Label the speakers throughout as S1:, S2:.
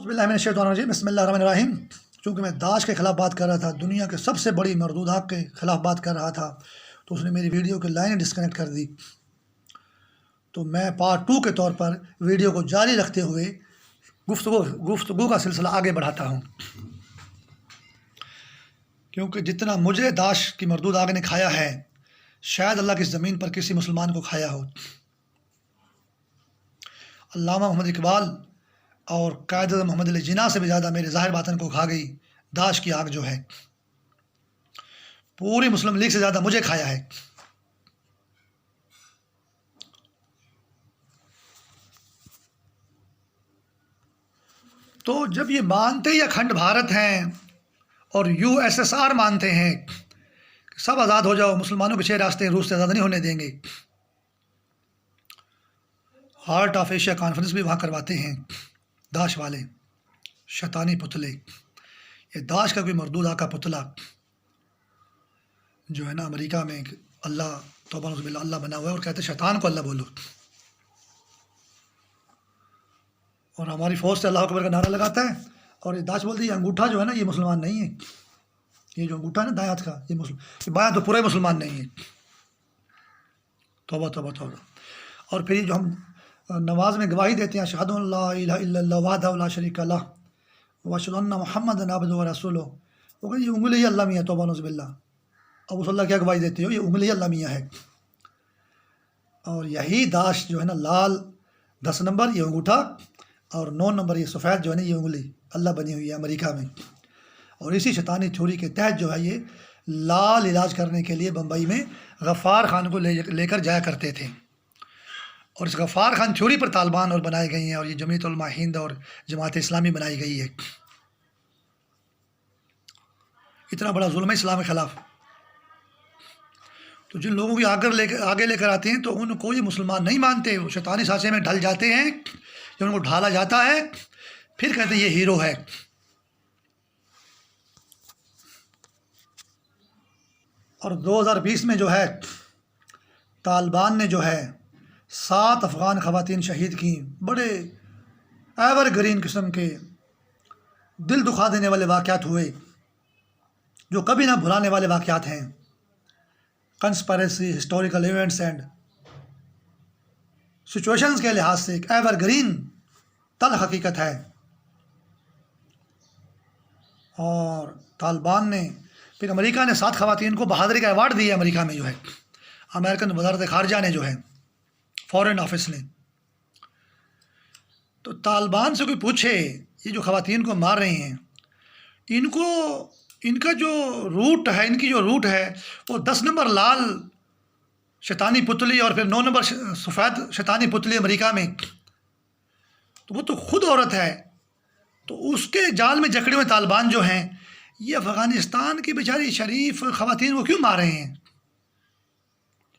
S1: باللہ من الشیطان الرجیم، بسم اللہ الرحمن الرحیم۔ چونکہ میں داعش کے خلاف بات کر رہا تھا، دنیا کے سب سے بڑی مردودات کے خلاف بات کر رہا تھا، تو اس نے میری ویڈیو کی لائنیں ڈسکنیکٹ کر دی۔ تو میں پارٹ 2 کے طور پر ویڈیو کو جاری رکھتے ہوئے گفتگو کا سلسلہ آگے بڑھاتا ہوں، کیونکہ جتنا مجھے داعش کی مردود آگ نے کھایا ہے، شاید اللہ کی زمین پر کسی مسلمان کو کھایا ہو۔ علامہ محمد اقبال اور قائد اعظم محمد علی جناح سے بھی زیادہ میرے ظاہر باطن کو کھا گئی داعش کی آگ جو ہے، پوری مسلم لیگ سے زیادہ مجھے کھایا ہے۔ تو جب یہ مانتے یا کھنڈ بھارت ہیں اور USSR مانتے ہیں کہ سب آزاد ہو جاؤ، مسلمانوں کے 6 راستے روس سے آزاد نہیں ہونے دیں گے، ہارٹ آف ایشیا کانفرنس بھی وہاں کرواتے ہیں داعش والے، شیطانی پتلے۔ یہ داعش کا کوئی مردود آگ کا پتلا جو ہے نا امریکہ میں اللہ توبہ نعوذ باللہ اللہ بنا ہوا ہے، اور کہتے ہیں شیطان کو اللہ بولو، اور ہماری فوج سے اللہ اکبر کا نعرہ لگاتا ہے، اور یہ داعش بولتی ہے یہ انگوٹھا جو ہے نا یہ مسلمان نہیں ہے، یہ جو انگوٹھا ہے نا دائیں ہاتھ کا یہ بایاں تو پورے مسلمان نہیں ہے۔ توبہ توبہ توبہ۔ اور پھر یہ جو ہم نماز میں گواہی دیتے ہیں اشہد ان لا الہ الا اللہ وحدہ لا شریک لہ واشہد ان محمدا عبدہ ورسولہ، وہ کہتے ہیں یہ انگلی اللہ میاں، توبہ نعوذ باللہ۔ اب صلی اللہ کیا گواہی دیتے ہو؟ یہ انگلی اللہ میاں ہے۔ اور یہی داعش جو ہے نا لال 10 نمبر یہ انگوٹھا اور 9 نمبر یہ سفید جو ہے نا یہ انگلی اللہ بنی ہوئی ہے امریکہ میں، اور اسی شیطانی تھیوری کے تحت جو ہے یہ لال علاج کرنے کے لیے بمبئی میں غفار خان کو لے کر جایا کرتے تھے، اور اس غفار خان تھیوری پر طالبان اور بنائے گئی ہیں، اور یہ جمعیت علماء ہند اور جماعت اسلامی بنائی گئی ہے۔ اتنا بڑا ظلم ہے اسلام کے خلاف۔ تو جن لوگوں کی آگے لے کر آتے ہیں تو ان کو یہ مسلمان نہیں مانتے، وہ شیطانی سانچے میں ڈھل جاتے ہیں، جب ان کو ڈھالا جاتا ہے پھر کہتے ہیں یہ ہیرو ہے۔ اور 2020 میں جو ہے طالبان نے جو ہے 7 افغان خواتین شہید کی، بڑے ایور گرین قسم کے دل دکھا دینے والے واقعات ہوئے، جو کبھی نہ بھلانے والے واقعات ہیں، conspiracy, historical events and situations کے لحاظ سے ایک ایور گرین تلخ حقیقت ہے۔ اور طالبان نے پھر امریکہ نے 7 خواتین کو بہادری کا ایوارڈ دیا، امریکہ میں جو ہے امریکن وزارت خارجہ نے جو ہے فورن آفس نے۔ تو طالبان سے کوئی پوچھے یہ جو خواتین کو مار رہے ہیں ان کا جو روٹ ہے، ان کی جو روٹ ہے وہ 10 نمبر لال شیطانی پتلی اور پھر 9 نمبر سفید شیطانی پتلی امریکہ میں، تو وہ تو خود عورت ہے، تو اس کے جال میں جکڑے ہوئے طالبان جو ہیں یہ افغانستان کی بیچاری شریف خواتین کو کیوں مار رہے ہیں؟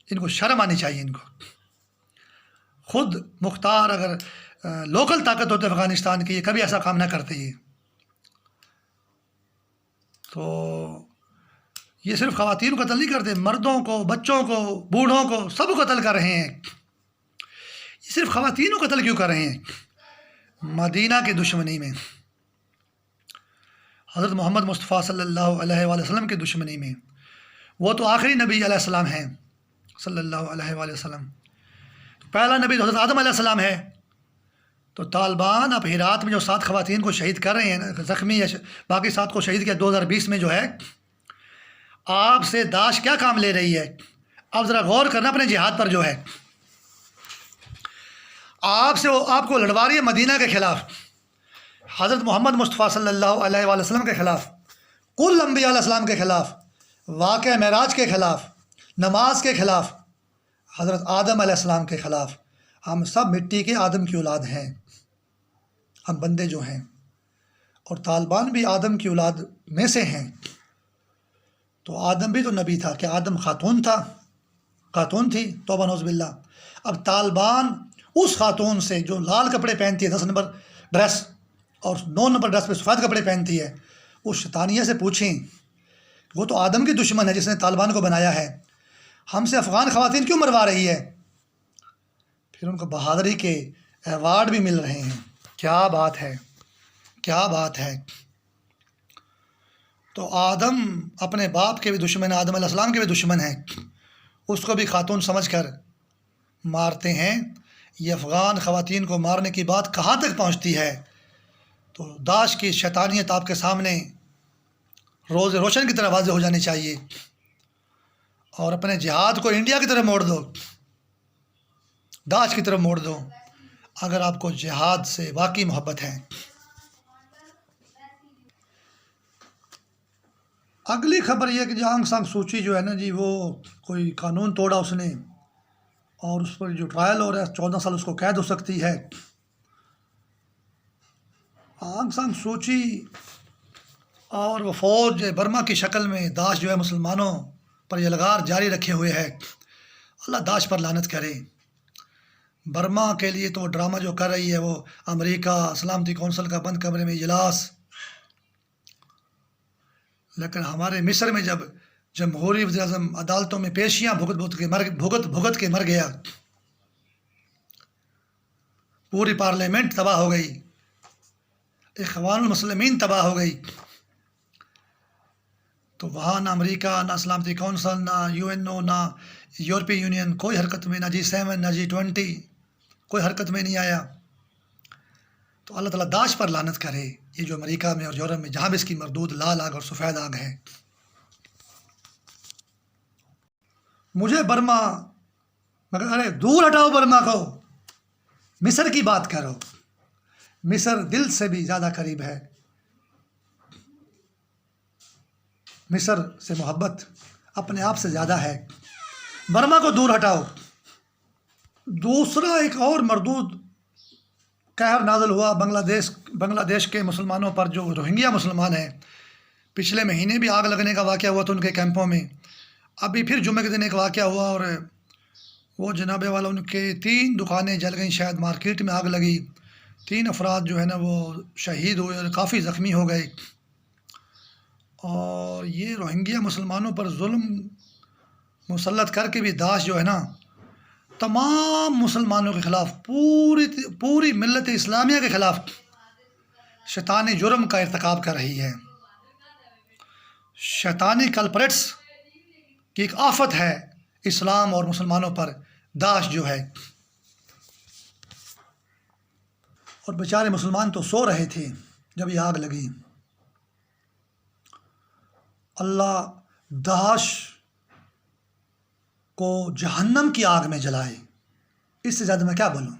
S1: ان کو شرم آنی چاہیے۔ ان کو خود مختار اگر لوکل طاقت ہوتے افغانستان کی یہ کبھی ایسا کام نہ کرتے۔ یہ تو یہ صرف خواتین کو قتل نہیں کرتے، مردوں کو، بچوں کو، بوڑھوں کو، سب کو قتل کر رہے ہیں۔ یہ صرف خواتین کو قتل کیوں کر رہے ہیں؟ مدینہ کی دشمنی میں، حضرت محمد مصطفیٰ صلی اللہ علیہ وآلہ وسلم کی دشمنی میں، وہ تو آخری نبی علیہ السلام ہیں صلی اللہ علیہ وآلہ وسلم، پہلا نبی تو حضرت آدم علیہ السلام ہے۔ تو طالبان اب ہرات میں جو 7 خواتین کو شہید کر رہے ہیں، زخمی یا باقی 7 کو شہید کیا 2020 میں جو ہے، آپ سے داعش کیا کام لے رہی ہے؟ آپ ذرا غور کرنا اپنے جہاد پر جو ہے، آپ کو لڑوا رہی ہے مدینہ کے خلاف، حضرت محمد مصطفیٰ صلی اللہ علیہ وآلہ وسلم کے خلاف، کل انبیاء علیہ السلام کے خلاف، واقعہ معراج کے خلاف، نماز کے خلاف، حضرت آدم علیہ السلام کے خلاف۔ ہم سب مٹی کے آدم کی اولاد ہیں، ہم بندے جو ہیں، اور طالبان بھی آدم کی اولاد میں سے ہیں۔ تو آدم بھی تو نبی تھا، کہ آدم خاتون تھا؟ خاتون تھی، توبہ نعوذ باللہ۔ اب طالبان اس خاتون سے جو لال کپڑے پہنتی ہے 10 نمبر ڈریس اور 9 نمبر ڈریس پہ سفید کپڑے پہنتی ہے، اس شیطانیہ سے پوچھیں، وہ تو آدم کی دشمن ہے جس نے طالبان کو بنایا ہے، ہم سے افغان خواتین کیوں مروا رہی ہے؟ پھر ان کو بہادری کے ایوارڈ بھی مل رہے ہیں۔ کیا بات ہے، کیا بات ہے! تو آدم اپنے باپ کے بھی دشمن، آدم علیہ السلام کے بھی دشمن ہیں، اس کو بھی خاتون سمجھ کر مارتے ہیں۔ یہ افغان خواتین کو مارنے کی بات کہاں تک پہنچتی ہے؟ تو داعش کی شیطانیت آپ کے سامنے روز روشن کی طرح واضح ہو جانی چاہیے، اور اپنے جہاد کو انڈیا کی طرف موڑ دو، داعش کی طرف موڑ دو، اگر آپ کو جہاد سے واقعی محبت ہے۔ اگلی خبر یہ کہ آنگ سان سوچی جو ہے نا جی، وہ کوئی قانون توڑا اس نے، اور اس پر جو ٹرائل ہو رہا ہے 14 سال اس کو قید ہو سکتی ہے۔ آنگ سان سوچی اور وہ فوج برما کی شکل میں داعش جو ہے مسلمانوں پر یہ لغار جاری رکھے ہوئے ہے۔ اللہ داعش پر لعنت کرے۔ برما کے لیے تو وہ ڈرامہ جو کر رہی ہے، وہ امریکہ سلامتی کونسل کا بند کمرے میں اجلاس، لیکن ہمارے مصر میں جب جمہوری وزیر اعظم عدالتوں میں پیشیاں بھگت کے مر گیا، پوری پارلیمنٹ تباہ ہو گئی، اخوان المسلمین تباہ ہو گئی، تو وہاں نہ امریکہ، نہ سلامتی کونسل، نہ UNO، نہ یورپی یونین کوئی حرکت میں، نہ G7، نہ G20 کوئی حرکت میں نہیں آیا۔ تو اللہ تعالیٰ داعش پر لعنت کرے، یہ جو امریکہ میں اور یورپ میں جہاں بھی اس کی مردود لال آگ اور سفید آگ ہے۔ مجھے برما، مگر ارے دور ہٹاؤ برما کو، مصر کی بات کرو۔ مصر دل سے بھی زیادہ قریب ہے، مصر سے محبت اپنے آپ سے زیادہ ہے، برما کو دور ہٹاؤ۔ دوسرا ایک اور مردود قہر نازل ہوا بنگلہ دیش کے مسلمانوں پر، جو روہنگیا مسلمان ہیں۔ پچھلے مہینے بھی آگ لگنے کا واقعہ ہوا تھا ان کے کیمپوں میں، ابھی پھر جمعہ کے دن ایک واقعہ ہوا، اور وہ جناب والا ان کے 3 دکانیں جل گئیں، شاید مارکیٹ میں آگ لگی، 3 افراد جو ہے نا وہ شہید ہوئے اور کافی زخمی ہو گئے۔ اور یہ روہنگیا مسلمانوں پر ظلم مسلط کر کے بھی داعش جو ہے نا تمام مسلمانوں کے خلاف، پوری ملت اسلامیہ کے خلاف شیطانی جرم کا ارتکاب کر رہی ہے۔ شیطانی کلپریٹس کی ایک آفت ہے اسلام اور مسلمانوں پر داعش جو ہے۔ اور بیچارے مسلمان تو سو رہے تھے جب یہ آگ لگی۔ اللہ داعش کو جہنم کی آگ میں جلائے، اس سے زیادہ میں کیا بولوں۔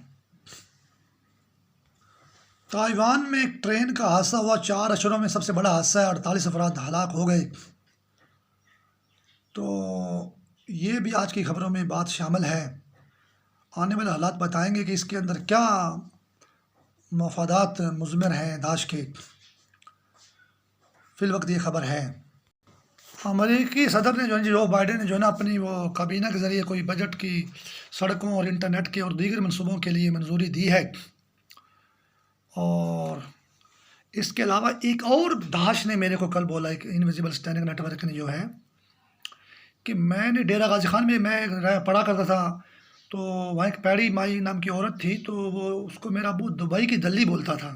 S1: تائیوان میں ایک ٹرین کا حادثہ ہوا، 4 اشروں میں سب سے بڑا حادثہ ہے، 48 افراد ہلاک ہو گئے۔ تو یہ بھی آج کی خبروں میں بات شامل ہے، آنے والے حالات بتائیں گے کہ اس کے اندر کیا مفادات مضمر ہیں داعش کے۔ فی الوقت یہ خبر ہے۔ امریکی صدر نے جو بائیڈن نے جو ہے نا اپنی وہ کابینہ کے ذریعے کوئی بجٹ کی سڑکوں اور انٹرنیٹ کے اور دیگر منصوبوں کے لیے منظوری دی ہے۔ اور اس کے علاوہ ایک اور داعش نے میرے کو کل بولا، ایک انویزیبل اسٹینڈنگ نیٹ ورک نے جو ہے، کہ میں نے ڈیرہ غازی خان میں پڑھا کرتا تھا، تو وہاں ایک پیڑی مائی نام کی عورت تھی، تو وہ اس کو میرا ابو دبئی کی دلی بولتا تھا۔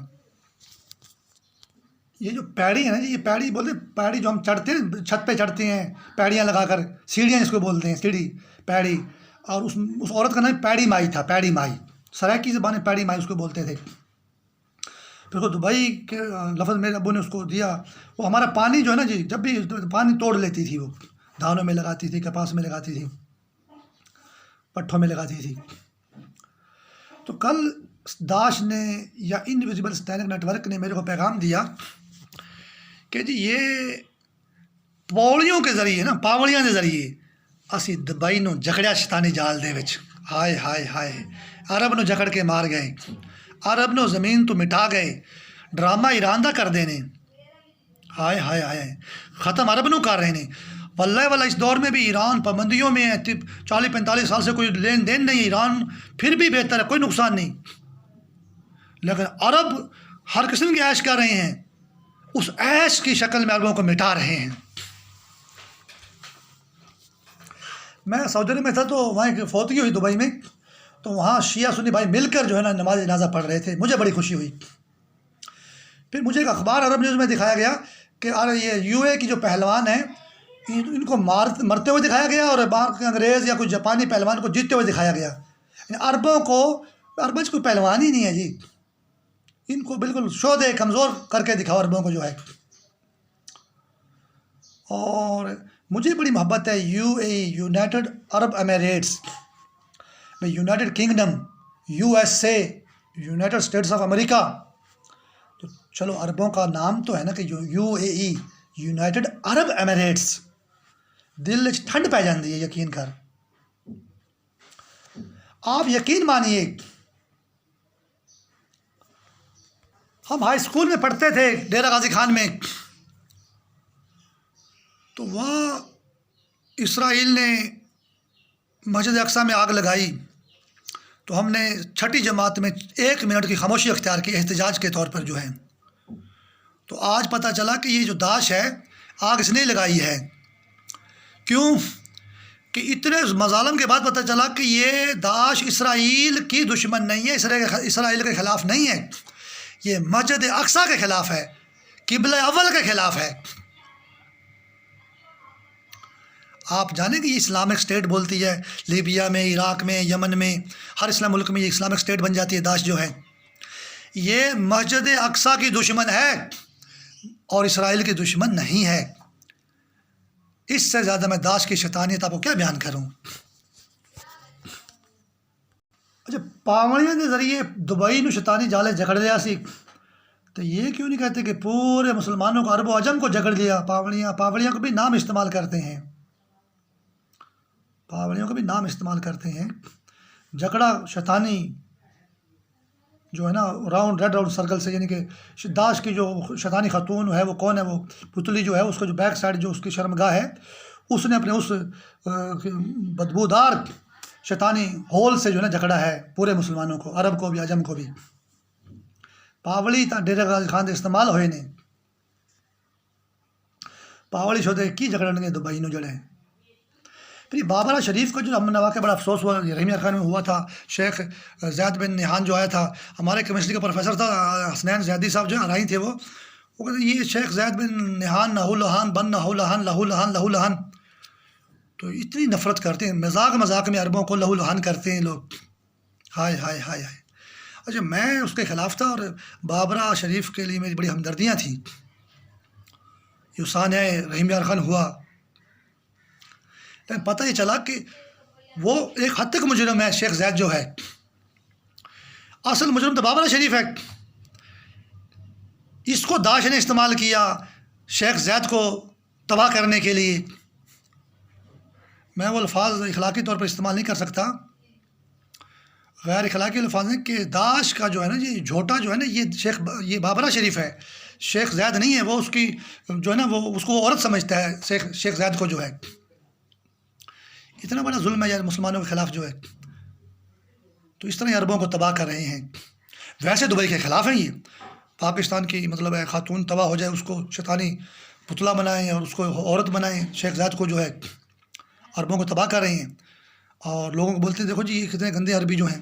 S1: یہ جو پیڑی ہے نا جی، یہ پیڑی بولتے ہیں، پیڑی جو ہم چڑھتے ہیں، چھت پہ چڑھتے ہیں پیڑیاں لگا کر، سیڑھیاں اس کو بولتے ہیں، سیڑھی پیڑی، اور اس عورت کا نام پیڑی مائی تھا، پیڑی مائی، سرائکی زبان میں پیڑی مائی اس کو بولتے تھے۔ پھر وہ دبئی کے لفظ میرے ابو نے اس کو دیا۔ وہ ہمارا پانی جو ہے نا جی، جب بھی پانی توڑ لیتی تھی، وہ دھانوں میں لگاتی تھی، کپاس میں لگاتی تھی، پٹھوں میں لگاتی تھی۔ تو کل داعش نے یا انویزیبل اسٹینڈنگ نیٹ ورک نے میرے کو پیغام دیا کہ جی یہ پوڑیوں کے ذریعے نا، پاوڑیاں کے ذریعے اسی دبئی نو جکڑیا شیطانی جال دے وچ، ہائے ہائے ہائے، عرب نو جکڑ کے مار گئے، عرب نو زمین تو مٹا گئے، ڈرامہ ایران دا کر دینے، ہائے ہائے ہائے، ختم عرب نو کر رہے نے۔ واللہ والا اس دور میں بھی ایران پابندیوں میں ہے، 40-45 سال سے کوئی لین دین نہیں، ایران پھر بھی بہتر ہے، کوئی نقصان نہیں، لیکن عرب ہر قسم کی عیش کر رہے ہیں، اس عیش کی شکل میں عربوں کو مٹا رہے ہیں۔ میں سعودی عرب میں تھا، تو وہاں ایک فوتگی ہوئی دبئی میں، تو وہاں شیعہ سنی بھائی مل کر جو ہے نا نماز جنازہ پڑھ رہے تھے، مجھے بڑی خوشی ہوئی، پھر مجھے ایک اخبار عرب نیوز میں دکھایا گیا کہ یہ یو اے کی جو پہلوان ہیں ان کو مرتے ہوئے دکھایا گیا، اور باقی انگریز یا کوئی جاپانی پہلوان کو جیتتے ہوئے دکھایا گیا. یعنی عربوں کوئی پہلوان ہی نہیں ہے جی. ان کو بالکل شودے کمزور کر کے دکھاؤ عربوں کو جو ہے. اور مجھے بڑی محبت ہے U A United Arab Emirates میں، United Kingdom, U S A, United States of America. تو چلو عربوں کا نام تو ہے نا کہ U A E, United Arab Emirates. دل ٹھنڈ پی جاتی ہے یقین کر. آپ یقین مانیے، ہم ہائی اسکول میں پڑھتے تھے ڈیرہ غازی خان میں، تو وہاں اسرائیل نے مسجد اقصی میں آگ لگائی تو ہم نے چھٹی جماعت میں 1 منٹ کی خاموشی اختیار کی احتجاج کے طور پر جو ہے. تو آج پتہ چلا کہ یہ جو داعش ہے آگ اس نے لگائی ہے. کیوں کہ اتنے مظالم کے بعد پتہ چلا کہ یہ داعش اسرائیل کی دشمن نہیں ہے، اسرائیل کے خلاف نہیں ہے، یہ مسجد اقصی کے خلاف ہے، قبلہ اول کے خلاف ہے. آپ جانیں کہ یہ اسلامک اسٹیٹ بولتی ہے، لیبیا میں، عراق میں، یمن میں، ہر اسلام ملک میں یہ اسلامک اسٹیٹ بن جاتی ہے. داعش جو ہے یہ مسجد اقصی کی دشمن ہے اور اسرائیل کی دشمن نہیں ہے. اس سے زیادہ میں داعش کی شیطانیت آپ کو کیا بیان کروں. اچھا، پاوڑیاں کے ذریعے دبئی نو شیطانی جالے جکڑ لیا سی، تو یہ کیوں نہیں کہتے کہ پورے مسلمانوں کو، عرب و عجم کو جکڑ لیا. پاوڑیاں کو بھی نام استعمال کرتے ہیں، پاوڑیوں کو بھی نام استعمال کرتے ہیں. جکڑا شیطانی جو ہے نا راؤنڈ ریڈ راؤنڈ سرکل سے، یعنی کہ داعش کی جو شیطانی خاتون ہے وہ کون ہے، وہ پتلی جو ہے اس کو جو بیک سائڈ جو اس کی شرمگاہ ہے، اس نے اپنے اس بدبودار شیطانی ہول سے جو ہے نا جکڑا ہے پورے مسلمانوں کو، عرب کو بھی عجم کو بھی. پاوڑی ڈیرہ غازی خان دے استعمال ہوئے نے، پاوڑی شدے کی جکڑن گے دبئی نو جڑے. پھر بابرہ شریف کا جو ہم نے واقعہ بڑا افسوس ہوا، رحیم یار خان میں ہوا تھا. شیخ زید بن نہان جو آیا تھا، ہمارے کیمسٹری کا پروفیسر تھا حسنین زیدی صاحب، جو آرائی تھے، وہ کہتے یہ شیخ زید بن نہان نہو لہان بن نہو لہان لہو لہان لہو لہان. تو اتنی نفرت کرتے ہیں، مذاق میں عربوں کو لہو لہان کرتے ہیں لوگ. ہائے ہائے ہائے ہائے. اچھا، میں اس کے خلاف تھا اور بابرہ شریف کے لیے میری بڑی ہمدردیاں تھیں. یہ سانحہ رحیم یار خان ہوا، لیکن پتہ یہ چلا کہ وہ ایک حد تک مجرم ہے. شیخ زید جو ہے اصل مجرم تو بابرہ شریف ہے. اس کو داعش نے استعمال کیا شیخ زید کو تباہ کرنے کے لیے. میں وہ الفاظ اخلاقی طور پر استعمال نہیں کر سکتا، غیر اخلاقی الفاظ ہیں کہ داعش کا جو ہے نا یہ جھوٹا جو ہے نا یہ بابرہ شریف ہے، شیخ زید نہیں ہے. وہ اس کی جو ہے نا وہ اس کو عورت سمجھتا ہے شیخ زید کو جو ہے. اتنا بڑا ظلم ہے یار مسلمانوں کے خلاف جو ہے. تو اس طرح عربوں کو تباہ کر رہے ہیں. ویسے دبئی کے خلاف ہیں یہ، پاکستان کی مطلب ہے خاتون تباہ ہو جائے اس کو شیطانی پتلا بنائیں اور اس کو عورت بنائیں. شیخ زید کو جو ہے عربوں کو تباہ کر رہے ہیں اور لوگوں کو بولتے ہیں دیکھو جی یہ کتنے گندے عربی جو ہیں.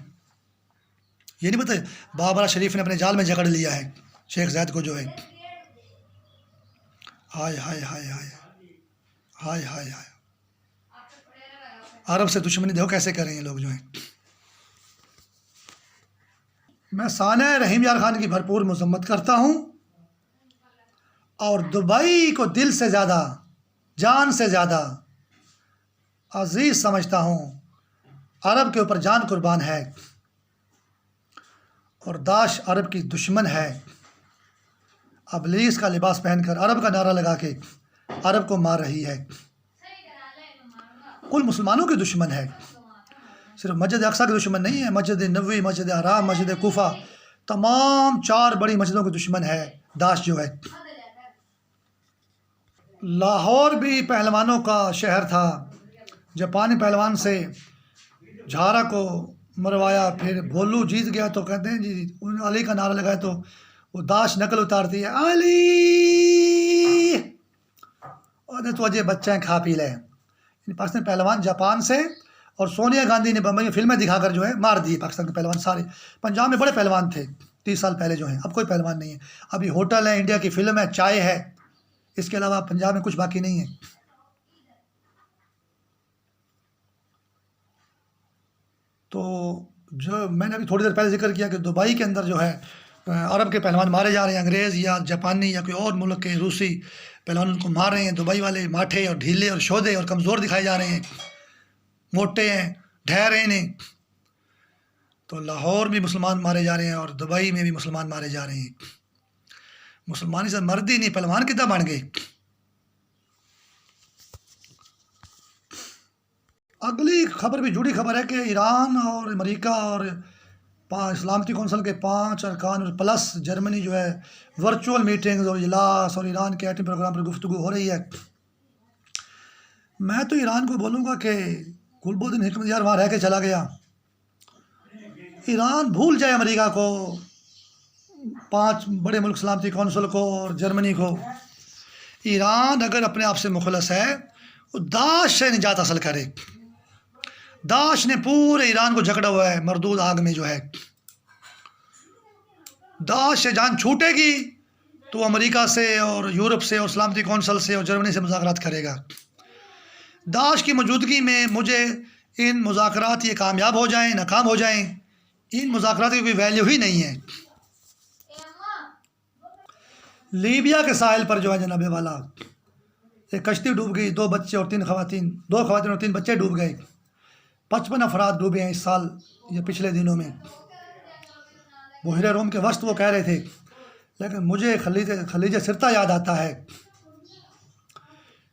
S1: یہ نہیں پتہ بابرہ شریف نے اپنے جال میں جکڑ لیا ہے شیخ زید کو جو ہے. ہائے ہائے ہائے ہائے ہائے ہائے ہائے. عرب سے دشمنی دیکھو کیسے کر رہے ہیں لوگ جو ہیں. میں سانحہ رحیم یار خان کی بھرپور مذمت کرتا ہوں اور دبئی کو دل سے زیادہ، جان سے زیادہ عزیز سمجھتا ہوں. عرب کے اوپر جان قربان ہے اور داعش عرب کی دشمن ہے. ابلیس کا لباس پہن کر عرب کا نعرہ لگا کے عرب کو مار رہی ہے. کل مسلمانوں کی دشمن ہے، صرف مسجد اقصی کی دشمن نہیں ہے. مسجد نبوی، مسجد حرام، مسجد کوفہ، تمام 4 بڑی مسجدوں کی دشمن ہے داعش جو ہے. لاہور بھی پہلوانوں کا شہر تھا. جاپانی پہلوان سے جھارا کو مروایا، پھر بھولو جیت گیا تو کہتے ہیں جی علی کا نعرہ لگایا تو وہ داعش نقل اتارتی ہے علی، اور تو اجے بچے کھا پی لے. پاکستان پہلوان جاپان سے، اور سونیا گاندھی نے بمبئی میں فلمیں دکھا کر جو ہے مار دی پاکستان کے پہلوان. سارے پنجاب میں بڑے پہلوان تھے 30 سال پہلے جو ہیں، اب کوئی پہلوان نہیں ہے. ابھی ہوٹل ہے، انڈیا کی فلم ہے، چائے ہے، اس کے علاوہ پنجاب میں کچھ باقی نہیں ہے. تو جو میں نے ابھی تھوڑی دیر پہلے ذکر کیا کہ دبئی کے اندر جو ہے عرب کے پہلوان مارے جا رہے ہیں، انگریز یا جاپانی یا کوئی اور ملک کے روسی پہلوان ان کو مار رہے ہیں. دبئی والے ماٹھے اور ڈھیلے اور شودے اور کمزور دکھائے جا رہے ہیں، موٹے ہیں، ڈھہرے ہیں. تو لاہور بھی مسلمان مارے جا رہے ہیں اور دبئی میں بھی مسلمان مارے جا رہے ہیں. مسلمانی سے مرد ہی نہیں، پہلوان کتنا بن گئے. اگلی خبر بھی جڑی خبر ہے کہ ایران اور امریکہ اور سلامتی کونسل کے 5 ارکان اور پلس جرمنی جو ہے ورچوئل میٹنگز اور اجلاس اور ایران کے ایٹمی پروگرام پر گفتگو ہو رہی ہے. میں تو ایران کو بولوں گا کہ گلبدین حکمت یار وہاں رہ کے چلا گیا. ایران بھول جائے امریکہ کو، 5 بڑے ملک سلامتی کونسل کو اور جرمنی کو. ایران اگر اپنے آپ سے مخلص ہے وہ داعش سے نجات حاصل کرے. داعش نے پورے ایران کو جکڑا ہوا ہے مردود آگ میں جو ہے. داعش سے جان چھوٹے گی تو امریکہ سے اور یورپ سے اور سلامتی کونسل سے اور جرمنی سے مذاکرات کرے گا. داعش کی موجودگی میں مجھے ان مذاکرات یہ کامیاب ہو جائیں ناکام ہو جائیں، ان مذاکرات کی کوئی ویلیو ہی نہیں ہے. لیبیا کے ساحل پر جو ہے جناب والا ایک کشتی ڈوب گئی، 2 بچے اور 3 خواتین، 2 خواتین اور 3 بچے ڈوب گئے. 55 افراد ڈوبے ہیں اس سال یا پچھلے دنوں میں. بحیرہ روم کے وسط وہ کہہ رہے تھے. لیکن مجھے خلیج سرتا یاد آتا ہے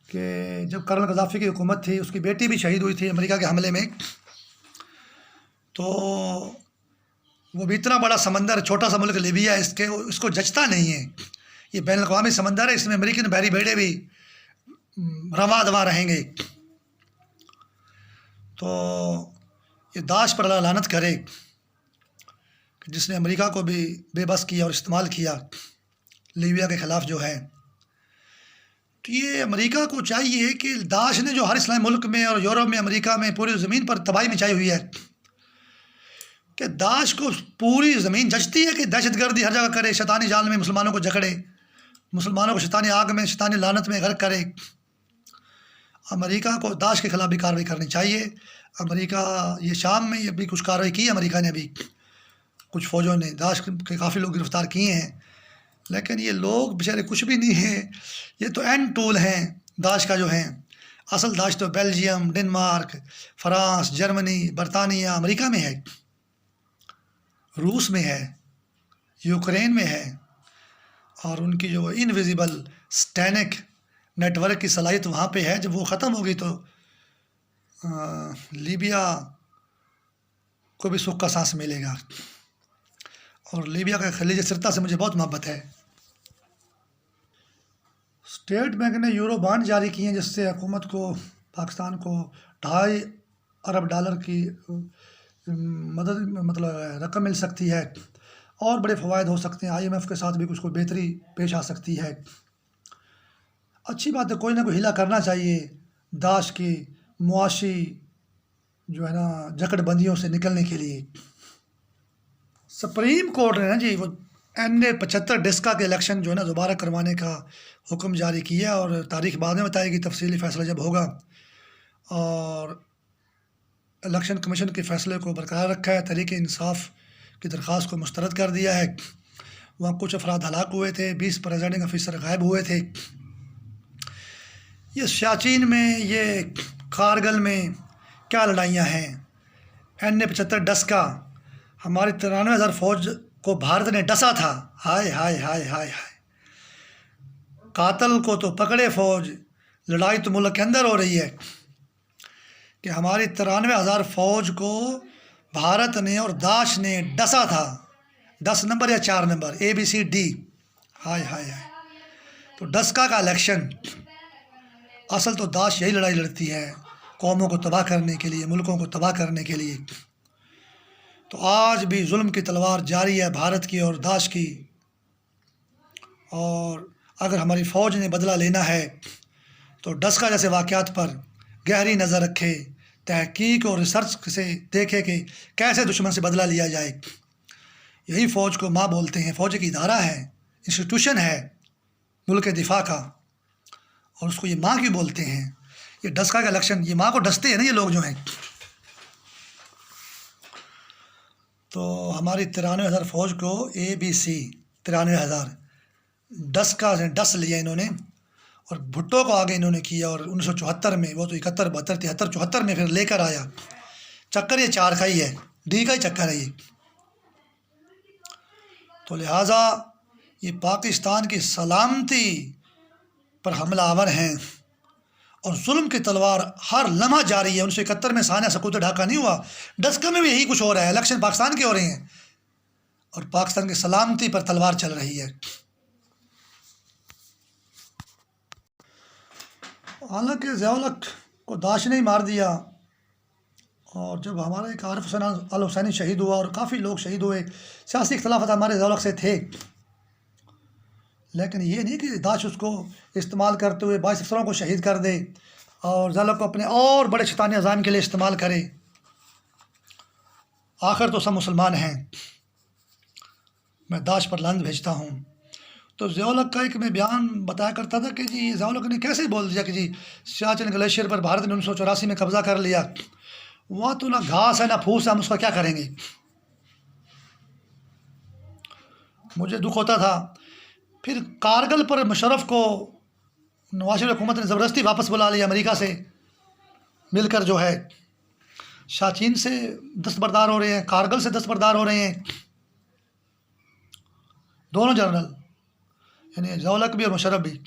S1: کہ جب کرنل قذافی کی حکومت تھی، اس کی بیٹی بھی شہید ہوئی تھی امریکہ کے حملے میں. تو وہ بھی اتنا بڑا سمندر، چھوٹا سا ملک لیبیا، اس کو جچتا نہیں ہے. یہ بین الاقوامی سمندر ہے، اس میں امریکن بحری بیڑے بھی رواں دواں رہیں گے. تو یہ داعش پر اللہ لعنت کرے کہ جس نے امریکہ کو بھی بے بس کیا اور استعمال کیا لیبیا کے خلاف جو ہے. تو یہ امریکہ کو چاہیے کہ داعش نے جو ہر اسلامی ملک میں اور یورپ میں، امریکہ میں، پوری زمین پر تباہی مچائی ہوئی ہے، کہ داعش کو پوری زمین جچتی ہے کہ دہشت گردی ہر جگہ کرے، شیطانی جال میں مسلمانوں کو جکڑے، مسلمانوں کو شیطانی آگ میں، شیطانی لعنت میں غرق کرے. امریکہ کو داعش کے خلاف بھی کارروائی کرنی چاہیے. امریکہ یہ شام میں بھی کچھ کارروائی کی ہے، امریکہ نے بھی کچھ فوجوں نے داعش کے کافی لوگ گرفتار کیے ہیں. لیکن یہ لوگ بیچارے کچھ بھی نہیں ہیں، یہ تو اینڈ ٹول ہیں داعش کا جو ہیں. اصل داعش تو بیلجیم، ڈنمارک، فرانس، جرمنی، برطانیہ، امریکہ میں ہے، روس میں ہے، یوکرین میں ہے. اور ان کی جو انویزیبل سٹینک نیٹ ورک کی صلاحیت وہاں پہ ہے. جب وہ ختم ہوگی تو لیبیا کو بھی سکھ کا سانس ملے گا. اور لیبیا کا خلیج سرتا سے مجھے بہت محبت ہے. اسٹیٹ بینک نے یورو بانڈ جاری کیے ہیں، جس سے حکومت کو، پاکستان کو $2.5 ارب کی مدد رقم مل سکتی ہے اور بڑے فوائد ہو سکتے ہیں. IMF کے ساتھ بھی کچھ کوئی بہتری پیش آ سکتی ہے. اچھی بات ہے، کوئی نہ کوئی ہیلا کرنا چاہیے داعش کی معاشی جو ہے نا جکڑ بندیوں سے نکلنے کے لیے. سپریم کورٹ نے جی وہ NA-75 ڈسکا کے الیکشن جو ہے نا دوبارہ کروانے کا حکم جاری کیا، اور تاریخ بعد میں بتائے گی، تفصیلی فیصلہ جب ہوگا. اور الیکشن کمیشن کے فیصلے کو برقرار رکھا ہے. تحریک انصاف کی درخواست کو مسترد کر دیا ہے. وہاں کچھ افراد ہلاک ہوئے تھے، 20 پریزائڈنگ افیسر غائب ہوئے تھے. یہ سیاچین میں، یہ کارگل میں کیا لڑائیاں ہیں. NA-75 ڈسکا، ہماری 93,000 فوج کو بھارت نے ڈسا تھا. ہائے ہائے ہائے ہائے ہائے، قاتل کو تو پکڑے فوج، لڑائی تو ملک کے اندر ہو رہی ہے. کہ ہماری 93,000 فوج کو بھارت نے اور داعش نے ڈسا تھا. 10 نمبر یا 4 نمبر، ABCD. ہائے ہائے ہائے. تو ڈسکا کا الیکشن، اصل تو داعش یہی لڑائی لڑتی ہے قوموں کو تباہ کرنے کے لیے، ملکوں کو تباہ کرنے کے لیے. تو آج بھی ظلم کی تلوار جاری ہے بھارت کی اور داعش کی. اور اگر ہماری فوج نے بدلہ لینا ہے تو ڈسکا جیسے واقعات پر گہری نظر رکھے، تحقیق اور ریسرچ سے دیکھے کہ کیسے دشمن سے بدلہ لیا جائے. یہی فوج کو ماں بولتے ہیں، فوج ایک ادارہ ہے، انسٹیٹیوشن ہے ملک دفاع کا، اور اس کو یہ ماں کیوں بولتے ہیں؟ یہ ڈسکا کا الیکشن، یہ ماں کو ڈستے ہیں نا یہ لوگ جو ہیں۔ تو ہماری 93,000 فوج کو ABC 93,000 ڈسکا سے ڈس لیا انہوں نے، اور بھٹو کو آگے انہوں نے کیا، اور 1974 میں، وہ تو 71 72 73 74 میں پھر لے کر آیا۔ چکر یہ 4 کا ہی ہے، ڈی کا ہی چکر ہے یہ۔ تو لہٰذا یہ پاکستان کی سلامتی پر حملہ آور ہیں، اور ظلم کی تلوار ہر لمحہ جاری ہے۔ 1971 میں سانحہ سکوت ڈھاکہ نہیں ہوا، ڈسکا میں بھی یہی کچھ ہو رہا ہے، الیکشن پاکستان کے ہو رہے ہیں، اور پاکستان کی سلامتی پر تلوار چل رہی ہے۔ حالانکہ ضیاء الحق کو داعش نے ہی مار دیا، اور جب ہمارا ایک عارف حسین الحسینی شہید ہوا اور کافی لوگ شہید ہوئے، سیاسی اختلافات ہمارے ضیاء الحق سے تھے، لیکن یہ نہیں کہ داعش اس کو استعمال کرتے ہوئے 22 افسروں کو شہید کر دے اور ضیاء الحق کو اپنے اور بڑے شیطانی عزائم کے لیے استعمال کرے۔ آخر تو سب مسلمان ہیں، میں داعش پر لعنت بھیجتا ہوں۔ تو ضیاء الحق کا ایک میں بیان بتایا کرتا تھا کہ جی ضیاء الحق نے کیسے بول دیا کہ جی سیاچن گلیشیئر پر بھارت نے 1984 میں قبضہ کر لیا، وہاں تو نہ گھاس ہے نہ پھوس ہے، ہم اس کا کیا کریں گے؟ مجھے دکھ ہوتا تھا۔ پھر کارگل پر مشرف کو نواز شریف حکومت نے زبردستی واپس بلا لیا، امریکہ سے مل کر جو ہے شاچین سے دستبردار ہو رہے ہیں، کارگل سے دستبردار ہو رہے ہیں دونوں جنرل، یعنی ضیاء الحق بھی اور مشرف بھی۔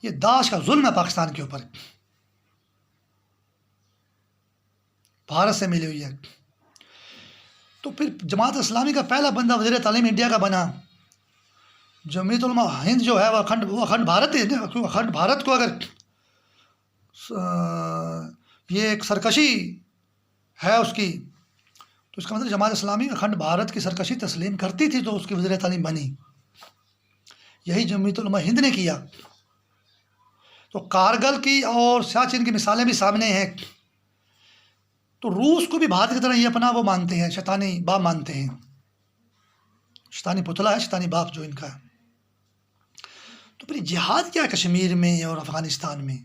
S1: یہ داعش کا ظلم ہے پاکستان کے اوپر، بھارت سے ملی ہوئی ہے۔ تو پھر جماعت اسلامی کا پہلا بندہ وزیر تعلیم انڈیا کا بنا۔ جمعیت علماء ہند جو ہے وہ اکھنڈ بھارت ہے، اکھنڈ بھارت کو اگر یہ ایک سرکشی ہے اس کی، تو اس کا مطلب جماعت اسلامی اکھنڈ بھارت کی سرکشی تسلیم کرتی تھی تو اس کی وزیر تعلیم بنی۔ یہی جمعیت علماء ہند نے کیا۔ تو کارگل کی اور سیاچن کی مثالیں بھی سامنے ہیں۔ تو روس کو بھی بھارت کی طرح یہ اپنا وہ مانتے ہیں، شیطانی باپ مانتے ہیں، شیطانی پتلا ہے، شیطانی باپ جو ان کا ہے۔ تو پھر جہاد کیا ہے کشمیر میں اور افغانستان میں؟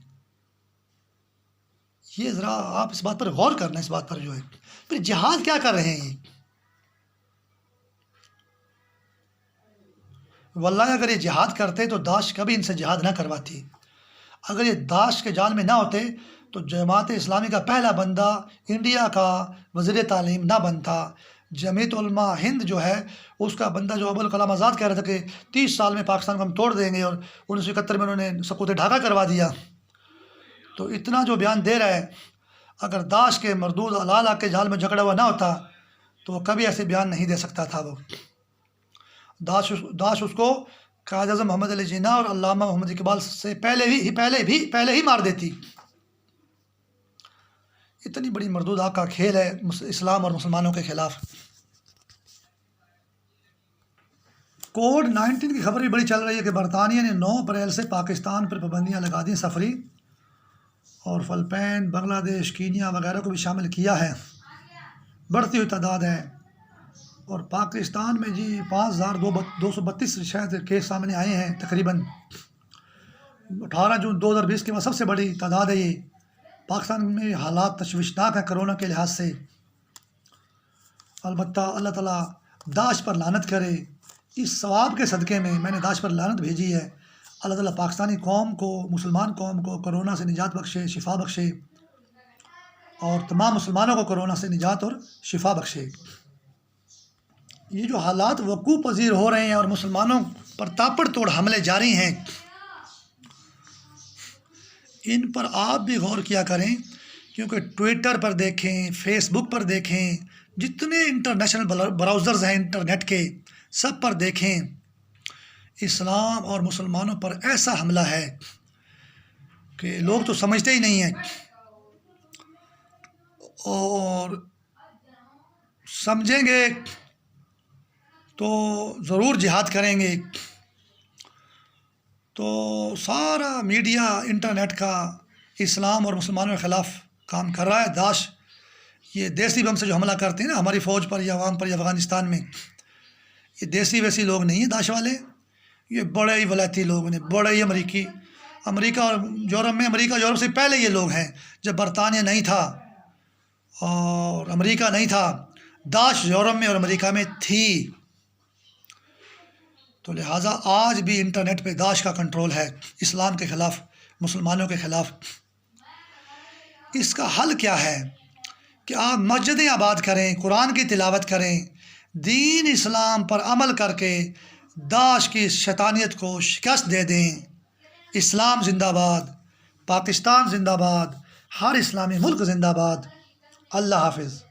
S1: یہ ذرا آپ اس بات پر غور کرنا، اس بات پر جو ہے پھر جہاد کیا کر رہے ہیں یہ؟ واللہ اگر یہ جہاد کرتے تو داعش کبھی ان سے جہاد نہ کرواتی۔ اگر یہ داعش کے جال میں نہ ہوتے تو جماعت اسلامی کا پہلا بندہ انڈیا کا وزیر تعلیم نہ بنتا۔ جمعیت علماء ہند جو ہے اس کا بندہ جو ابوالکلام آزاد کہہ رہا تھا کہ 30 سال میں پاکستان کو ہم توڑ دیں گے، اور 1971 میں انہوں نے سکوت ڈھاکہ کروا دیا۔ تو اتنا جو بیان دے رہا ہے، اگر داعش کے مردود علالہ کے جال میں جکڑا ہوا نہ ہوتا تو وہ کبھی ایسے بیان نہیں دے سکتا تھا۔ وہ داعش اس کو قائد اعظم محمد علی جناح اور علامہ محمد اقبال سے پہلے ہی مار دیتی۔ اتنی بڑی مردود آگ کا کھیل ہے اسلام اور مسلمانوں کے خلاف۔ کووڈ-19 کی خبر بھی بڑی چل رہی ہے کہ برطانیہ نے 9 اپریل سے پاکستان پر پابندیاں لگا دیں سفری، اور فلپائن، بنگلہ دیش، کینیا وغیرہ کو بھی شامل کیا ہے۔ بڑھتی ہوئی تعداد ہے، اور پاکستان میں جی 5,232 شاید کیس سامنے آئے ہیں تقریباً۔ 18 جون 2020 کے بعد سب سے بڑی تعداد ہے یہ۔ پاکستان میں حالات تشویشناک ہیں کرونا کے لحاظ سے۔ البتہ اللہ تعالیٰ داعش پر لعنت کرے۔ اس ثواب کے صدقے میں نے داعش پر لعنت بھیجی ہے۔ اللہ تعالیٰ پاکستانی قوم کو، مسلمان قوم کو کرونا سے نجات بخشے، شفا بخشے، اور تمام مسلمانوں کو کرونا سے نجات اور شفا بخشے۔ یہ جو حالات وقوع پذیر ہو رہے ہیں اور مسلمانوں پر تاپڑ توڑ حملے جاری ہیں، ان پر آپ بھی غور کیا کریں، کیونکہ ٹویٹر پر دیکھیں، فیس بک پر دیکھیں، جتنے انٹرنیشنل براؤزرز ہیں انٹرنیٹ کے، سب پر دیکھیں، اسلام اور مسلمانوں پر ایسا حملہ ہے کہ لوگ تو سمجھتے ہی نہیں ہیں، اور سمجھیں گے تو ضرور جہاد کریں گے۔ تو سارا میڈیا انٹرنیٹ کا اسلام اور مسلمانوں کے خلاف کام کر رہا ہے۔ داعش یہ دیسی بم سے جو حملہ کرتے ہیں نا ہماری فوج پر یا عوام پر یا افغانستان میں، یہ دیسی ویسی لوگ نہیں ہیں داعش والے، یہ بڑے ہی ولایتی لوگ ہیں، بڑے ہی امریکہ اور یورپ میں، امریکہ یورپ سے پہلے یہ لوگ ہیں، جب برطانیہ نہیں تھا اور امریکہ نہیں تھا، داعش یورپ میں اور امریکہ میں تھی۔ تو لہٰذا آج بھی انٹرنیٹ پہ داعش کا کنٹرول ہے اسلام کے خلاف، مسلمانوں کے خلاف۔ اس کا حل کیا ہے کہ آپ مسجدیں آباد کریں، قرآن کی تلاوت کریں، دین اسلام پر عمل کر کے داعش کی شیطانیت کو شکست دے دیں۔ اسلام زندہ باد، پاکستان زندہ باد، ہر اسلامی ملک زندہ باد۔ اللہ حافظ۔